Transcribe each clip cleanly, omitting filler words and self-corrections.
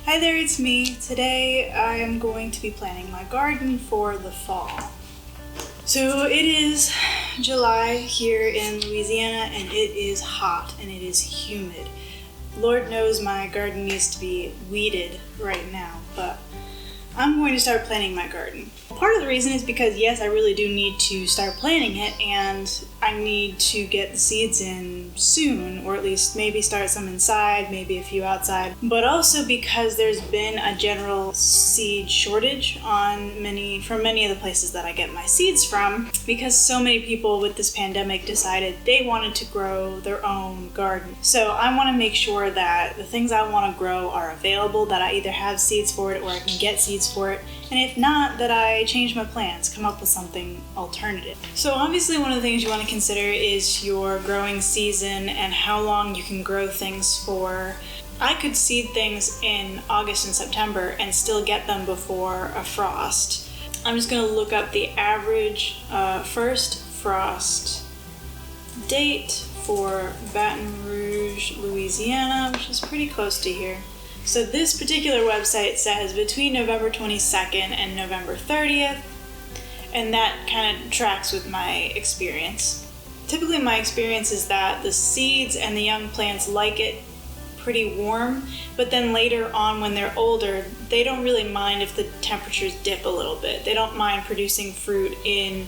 Hi there, it's me. Today I am going to be planting my garden for the fall. So it is July here in Louisiana and it is hot and it is humid. Lord knows my garden needs to be weeded right now, but I'm going to start planting my garden. Part of the reason is because yes, I really do need to start planting it and I need to get the seeds in soon, or at least maybe start some inside, maybe a few outside, but also because there's been a general seed shortage from many of the places that I get my seeds from, because so many people with this pandemic decided they wanted to grow their own garden. So I want to make sure that the things I want to grow are available, that I either have seeds for it or I can get seeds for it, and if not, that I change my plans, come up with something alternative. So obviously one of the things you want to consider is your growing season and how long you can grow things for. I could seed things in August and September and still get them before a frost. I'm just going to look up the average first frost date for Baton Rouge, Louisiana, which is pretty close to here. So this particular website says between November 22nd and November 30th, and that kind of tracks with my experience. Typically my experience is that the seeds and the young plants like it pretty warm, but then later on when they're older, they don't really mind if the temperatures dip a little bit. They don't mind producing fruit in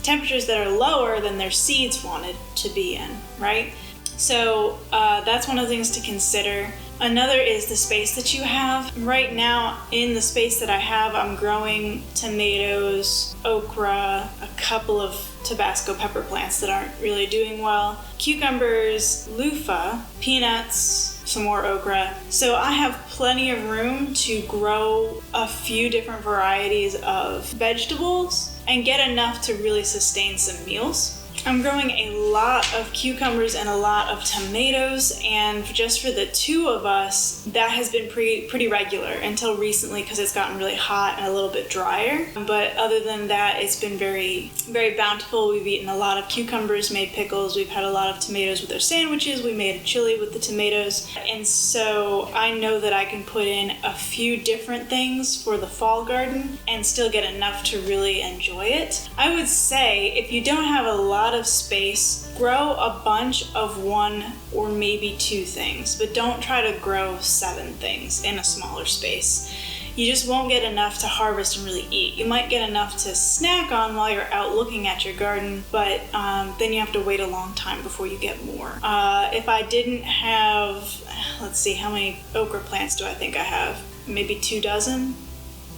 temperatures that are lower than their seeds wanted to be in, right? So that's one of the things to consider. Another is the space that you have. Right now, in the space that I have, I'm growing tomatoes, okra, a couple of Tabasco pepper plants that aren't really doing well, cucumbers, loofah, peanuts, some more okra. So I have plenty of room to grow a few different varieties of vegetables and get enough to really sustain some meals. I'm growing a lot of cucumbers and a lot of tomatoes, and just for the two of us, that has been pretty regular until recently because it's gotten really hot and a little bit drier. But other than that, it's been very, very bountiful. We've eaten a lot of cucumbers, made pickles, we've had a lot of tomatoes with our sandwiches, we made a chili with the tomatoes, and so I know that I can put in a few different things for the fall garden and still get enough to really enjoy it. I would say if you don't have a lot of space, grow a bunch of one or maybe two things, but don't try to grow 7 things in a smaller space. You just won't get enough to harvest and really eat. You might get enough to snack on while you're out looking at your garden, but then you have to wait a long time before you get more. If I didn't have, let's see, how many okra plants do I think I have? Maybe 2 dozen?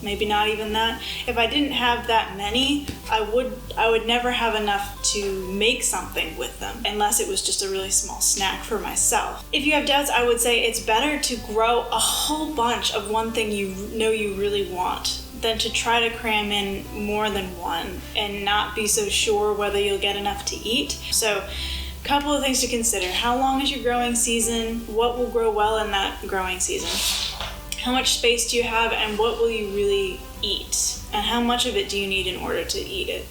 Maybe not even that. If I didn't have that many, I would never have enough to make something with them unless it was just a really small snack for myself. If you have doubts, I would say it's better to grow a whole bunch of one thing you know you really want than to try to cram in more than one and not be so sure whether you'll get enough to eat. So a couple of things to consider. How long is your growing season? What will grow well in that growing season? How much space do you have, and what will you really eat? And how much of it do you need in order to eat it?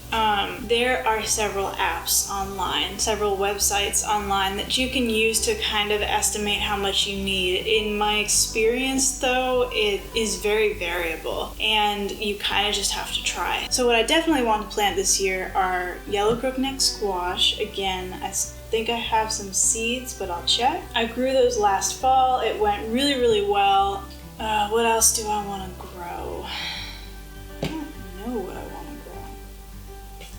There are several apps online, several websites online that you can use to kind of estimate how much you need. In my experience, though, it is very variable, and you kind of just have to try. So what I definitely want to plant this year are yellow crookneck squash. Again, I think I have some seeds, but I'll check. I grew those last fall. It went really, really well. What else do I want to grow? I don't know what I want to grow.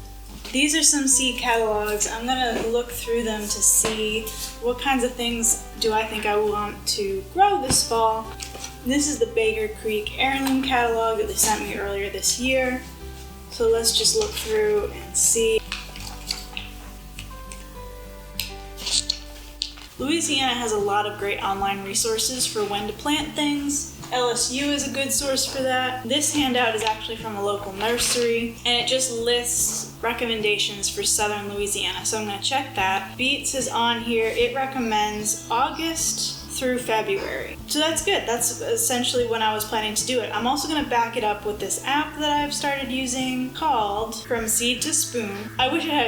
These are some seed catalogs. I'm going to look through them to see what kinds of things do I think I want to grow this fall. This is the Baker Creek Heirloom catalog that they sent me earlier this year. So let's just look through and see. Louisiana has a lot of great online resources for when to plant things. LSU is a good source for that. This handout is actually from a local nursery, and it just lists recommendations for southern Louisiana, so I'm going to check that. Beets is on here. It recommends August through February. So that's good. That's essentially when I was planning to do it. I'm also going to back it up with this app that I've started using called From Seed to Spoon. I wish it had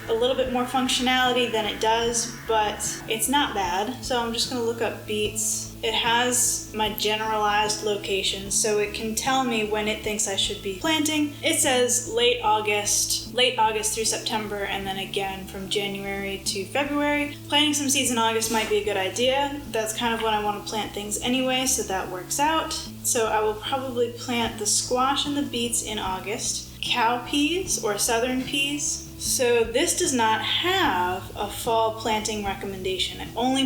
a little bit more functionality than it does, but it's not bad. So I'm just going to look up beets. It has my generalized location, so it can tell me when it thinks I should be planting. It says late August through September, and then again from January to February. Planting some seeds in August might be a good idea. That's kind of when I want to plant things anyway, so that works out. So I will probably plant the squash and the beets in August. Cow peas or southern peas. So this does not have a fall planting recommendation. It only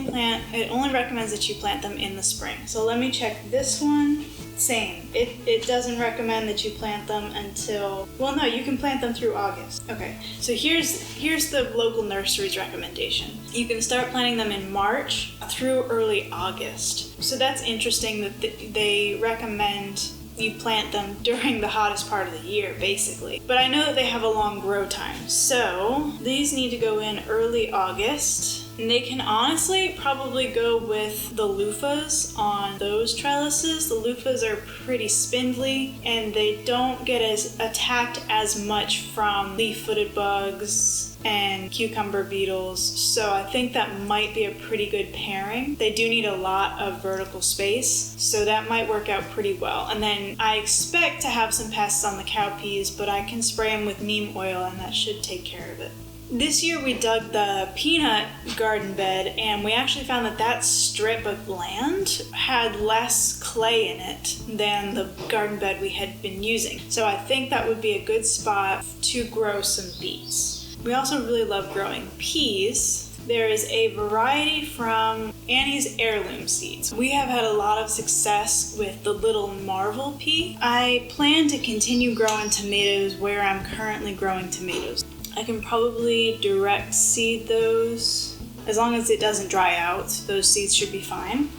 recommends that you plant them in the spring. So let me check this one. Same. It doesn't recommend that you plant them until, well, no, you can plant them through August. Okay, so here's the local nursery's recommendation. You can start planting them in March through early August. So that's interesting that they recommend you plant them during the hottest part of the year, basically. But I know that they have a long grow time, so these need to go in early August. And they can honestly probably go with the loofahs on those trellises. The loofahs are pretty spindly and they don't get as attacked as much from leaf-footed bugs and cucumber beetles, so I think that might be a pretty good pairing. They do need a lot of vertical space, so that might work out pretty well. And then I expect to have some pests on the cow peas, but I can spray them with neem oil and that should take care of it. This year we dug the peanut garden bed, and we actually found that strip of land had less clay in it than the garden bed we had been using. So I think that would be a good spot to grow some beets. We also really love growing peas. There is a variety from Annie's Heirloom Seeds. We have had a lot of success with the little Marvel pea. I plan to continue growing tomatoes where I'm currently growing tomatoes. I can probably direct seed those. As long as it doesn't dry out, those seeds should be fine.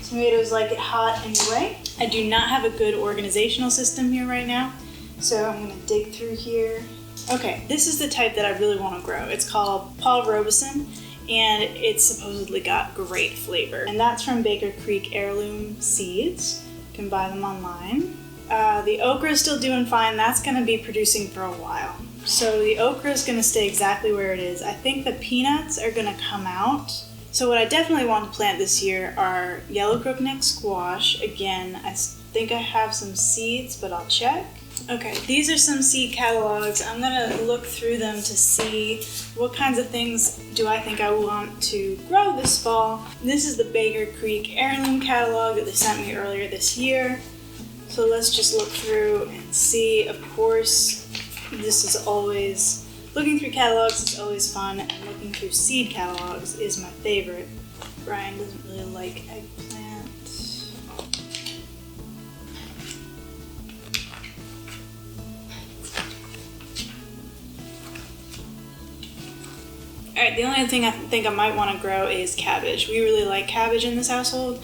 Tomatoes like it hot anyway. I do not have a good organizational system here right now, so I'm gonna dig through here. Okay, this is the type that I really want to grow. It's called Paul Robeson, and it's supposedly got great flavor. And that's from Baker Creek Heirloom Seeds. You can buy them online. The okra is still doing fine. That's going to be producing for a while. So the okra is going to stay exactly where it is. I think the peanuts are going to come out. So what I definitely want to plant this year are yellow crookneck squash. Again, I think I have some seeds, but I'll check. Okay, these are some seed catalogs. I'm gonna look through them to see what kinds of things do I think I want to grow this fall. This is the Baker Creek Heirloom catalog that they sent me earlier this year. So let's just look through and see. Of course, this is always, looking through catalogs is always fun, and looking through seed catalogs is my favorite. Brian doesn't really like eggplant. Alright, the only thing I think I might want to grow is cabbage. We really like cabbage in this household.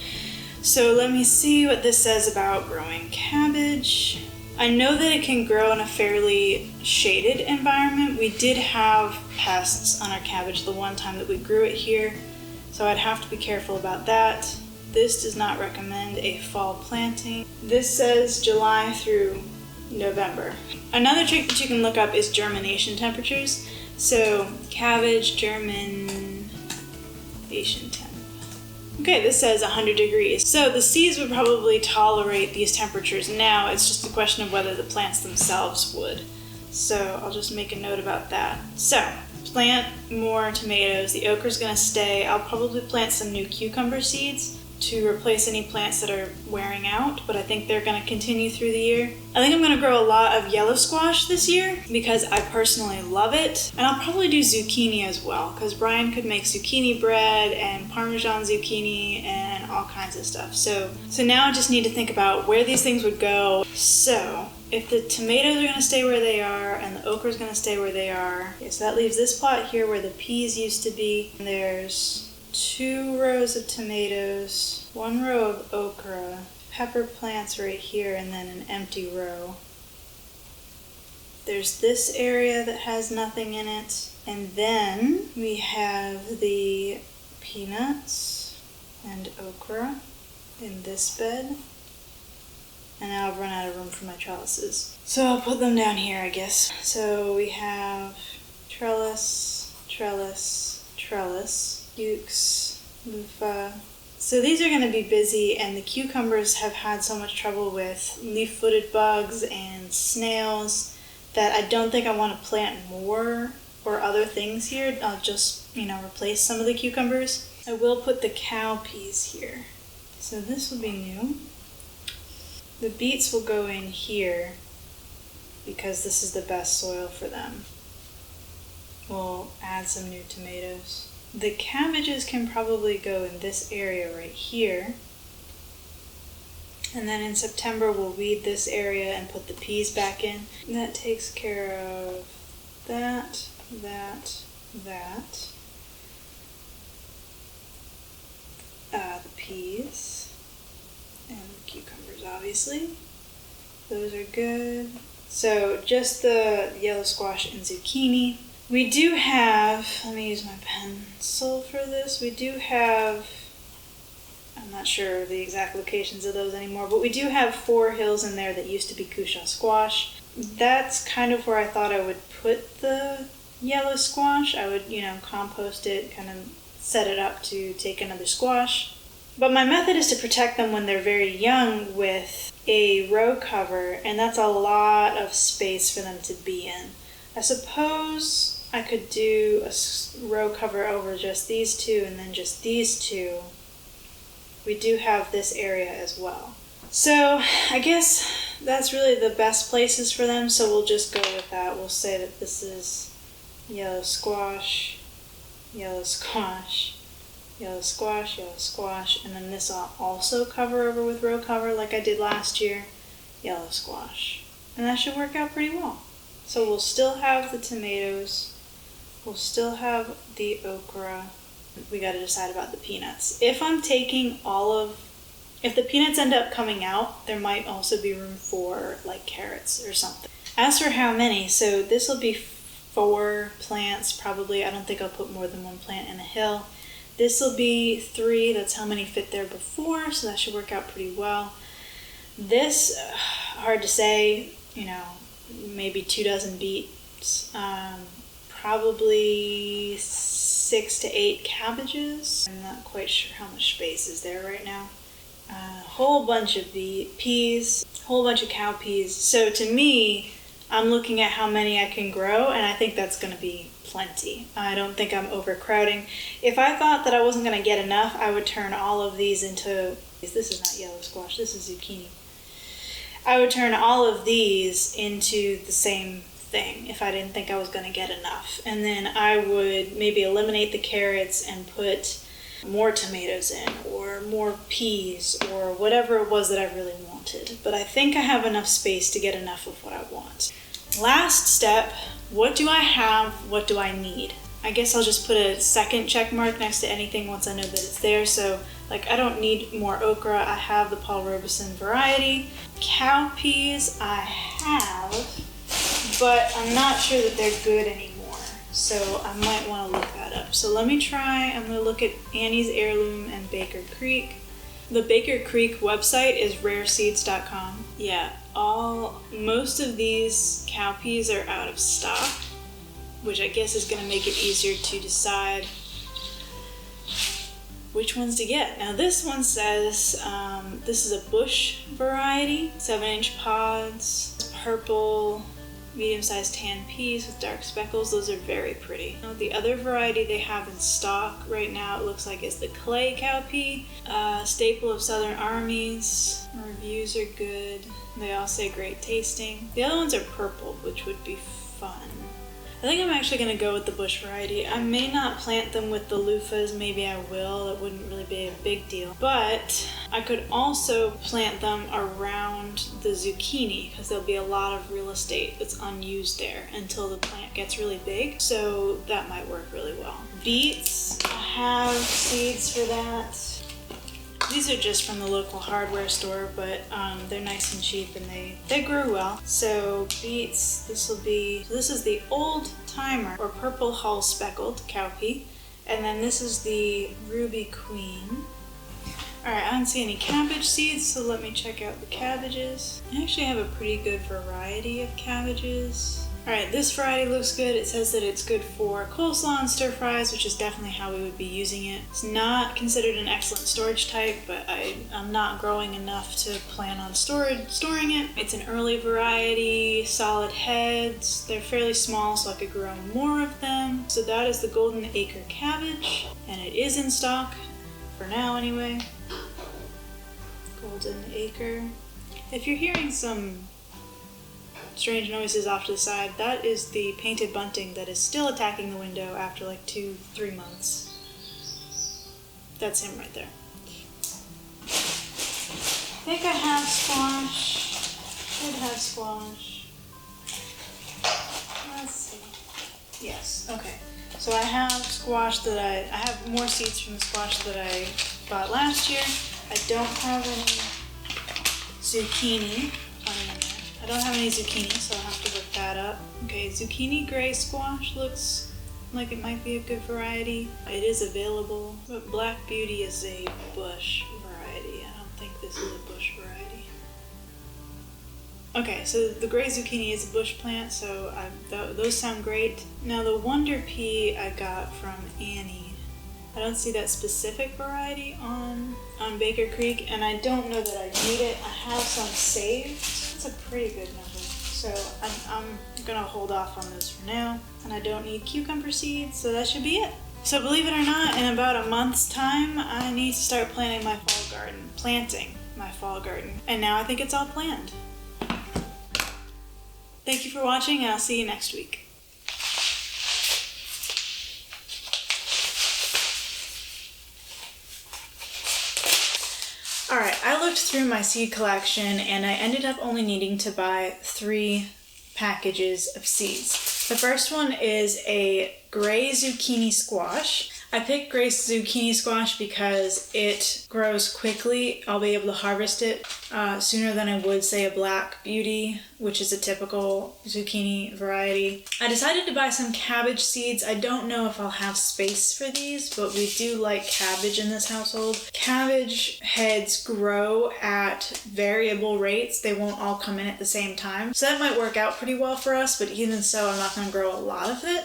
So let me see what this says about growing cabbage. I know that it can grow in a fairly shaded environment. We did have pests on our cabbage the one time that we grew it here, so I'd have to be careful about that. This does not recommend a fall planting. This says July through November. Another trick that you can look up is germination temperatures. So, cabbage germination temp. Okay, this says 100 degrees. So the seeds would probably tolerate these temperatures now. It's just a question of whether the plants themselves would. So I'll just make a note about that. So, plant more tomatoes. The okra's gonna stay. I'll probably plant some new cucumber seeds to replace any plants that are wearing out, but I think they're going to continue through the year. I think I'm going to grow a lot of yellow squash this year because I personally love it, and I'll probably do zucchini as well because Brian could make zucchini bread and Parmesan zucchini and all kinds of stuff. So now I just need to think about where these things would go. So if the tomatoes are going to stay where they are and the okra is going to stay where they are, okay, so that leaves this plot here where the peas used to be. And there's 2 rows of tomatoes, 1 row of okra, pepper plants right here, and then an empty row. There's this area that has nothing in it, and then we have the peanuts and okra in this bed, and now I've run out of room for my trellises. So I'll put them down here, I guess. So we have trellis, trellis, trellis, Ukes, loofah, So these are going to be busy, and the cucumbers have had so much trouble with leaf-footed bugs and snails that I don't think I want to plant more or other things here. I'll just, replace some of the cucumbers. I will put the cowpeas here. So this will be new. The beets will go in here because this is the best soil for them. We'll add some new tomatoes. The cabbages can probably go in this area right here. And then in September we'll weed this area and put the peas back in. And that takes care of that. The peas and the cucumbers, obviously. Those are good. So just the yellow squash and zucchini. We do have, let me use my pencil for this, we do have, I'm not sure the exact locations of those anymore, but we do have 4 hills in there that used to be cushaw squash. That's kind of where I thought I would put the yellow squash. I would, compost it, kind of set it up to take another squash. But my method is to protect them when they're very young with a row cover, and that's a lot of space for them to be in. I suppose I could do a row cover over just these 2 and then just these 2. We do have this area as well. So I guess that's really the best places for them, so we'll just go with that. We'll say that this is yellow squash, yellow squash, yellow squash, yellow squash, and then this I'll also cover over with row cover like I did last year, yellow squash. And that should work out pretty well. So we'll still have the tomatoes, we'll still have the okra. We got to decide about the peanuts. If I'm taking if the peanuts end up coming out, there might also be room for like carrots or something. As for how many, so this will be 4 plants probably. I don't think I'll put more than 1 plant in a hill. This will be 3, that's how many fit there before, so that should work out pretty well. This, hard to say, maybe 2 dozen beets, probably 6 to 8 cabbages. I'm not quite sure how much space is there right now. A whole bunch of peas, a whole bunch of cowpeas. So to me, I'm looking at how many I can grow, and I think that's going to be plenty. I don't think I'm overcrowding. If I thought that I wasn't going to get enough, I would turn all of these into, this is not yellow squash, this is zucchini. I would turn all of these into the same thing if I didn't think I was going to get enough. And then I would maybe eliminate the carrots and put more tomatoes in, or more peas, or whatever it was that I really wanted. But I think I have enough space to get enough of what I want. Last step, what do I have? What do I need? I guess I'll just put a second check mark next to anything once I know that it's there. So I don't need more okra. I have the Paul Robeson variety. Cowpeas I have, but I'm not sure that they're good anymore. So I might want to look that up. So let me try. I'm going to look at Annie's Heirloom and Baker Creek. The Baker Creek website is rareseeds.com. Yeah, most of these cowpeas are out of stock, which I guess is going to make it easier to decide which ones to get. Now this one says this is a bush variety, 7-inch pods, purple, medium-sized tan peas with dark speckles. Those are very pretty. Now, the other variety they have in stock right now, it looks like, is the clay cowpea, staple of southern armies. Reviews are good. They all say great tasting. The other ones are purple, which would be fun. I think I'm actually going to go with the bush variety. I may not plant them with the loofahs, maybe I will. It wouldn't really be a big deal. But I could also plant them around the zucchini because there'll be a lot of real estate that's unused there until the plant gets really big. So that might work really well. Beets, I have seeds for that. These are just from the local hardware store, but they're nice and cheap and they grow well. So beets, this is the old timer or purple hull speckled cowpea, and then this is the ruby queen. Alright, I don't see any cabbage seeds, so let me check out the cabbages. I actually have a pretty good variety of cabbages. Alright, this variety looks good. It says that it's good for coleslaw and stir fries, which is definitely how we would be using it. It's not considered an excellent storage type, but I'm not growing enough to plan on storing it. It's an early variety, solid heads. They're fairly small, so I could grow more of them. So that is the Golden Acre cabbage, and it is in stock, for now anyway. Golden Acre. If you're hearing some strange noises off to the side, that is the painted bunting that is still attacking the window after like 2-3 months. That's him right there. I think I have squash. Should have squash. Let's see. Yes, okay. So I have squash that I have more seeds from the squash that I bought last year. I don't have any zucchini. I don't have any zucchini, so I'll have to look that up. Okay, zucchini gray squash looks like it might be a good variety. It is available, but Black Beauty is a bush variety. I don't think this is a bush variety. Okay, so the gray zucchini is a bush plant, so those sound great. Now the Wonder Pea I got from Annie. I don't see that specific variety on Baker Creek, and I don't know that I need it. I have some saved. That's a pretty good number. So I'm gonna hold off on those for now. And I don't need cucumber seeds, so that should be it. So believe it or not, in about a month's time, I need to start planting my fall garden. And now I think it's all planned. Thank you for watching, and I'll see you next week. Alright, I looked through my seed collection and I ended up only needing to buy 3 packages of seeds. The first one is a gray zucchini squash. I picked gray zucchini squash because it grows quickly. I'll be able to harvest it sooner than I would, say, a Black Beauty, which is a typical zucchini variety. I decided to buy some cabbage seeds. I don't know if I'll have space for these, but we do like cabbage in this household. Cabbage heads grow at variable rates. They won't all come in at the same time. So that might work out pretty well for us, but even so, I'm not going to grow a lot of it.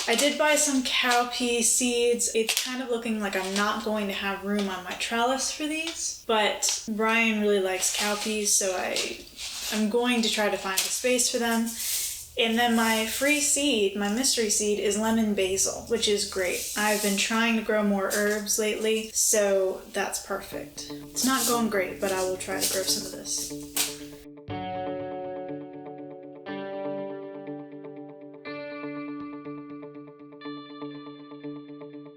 I did buy some cowpea seeds. It's kind of looking like I'm not going to have room on my trellis for these, but Brian really likes cowpeas, so I'm going to try to find a space for them. And then my free seed, my mystery seed, is lemon basil, which is great. I've been trying to grow more herbs lately, so that's perfect. It's not going great, but I will try to grow some of this.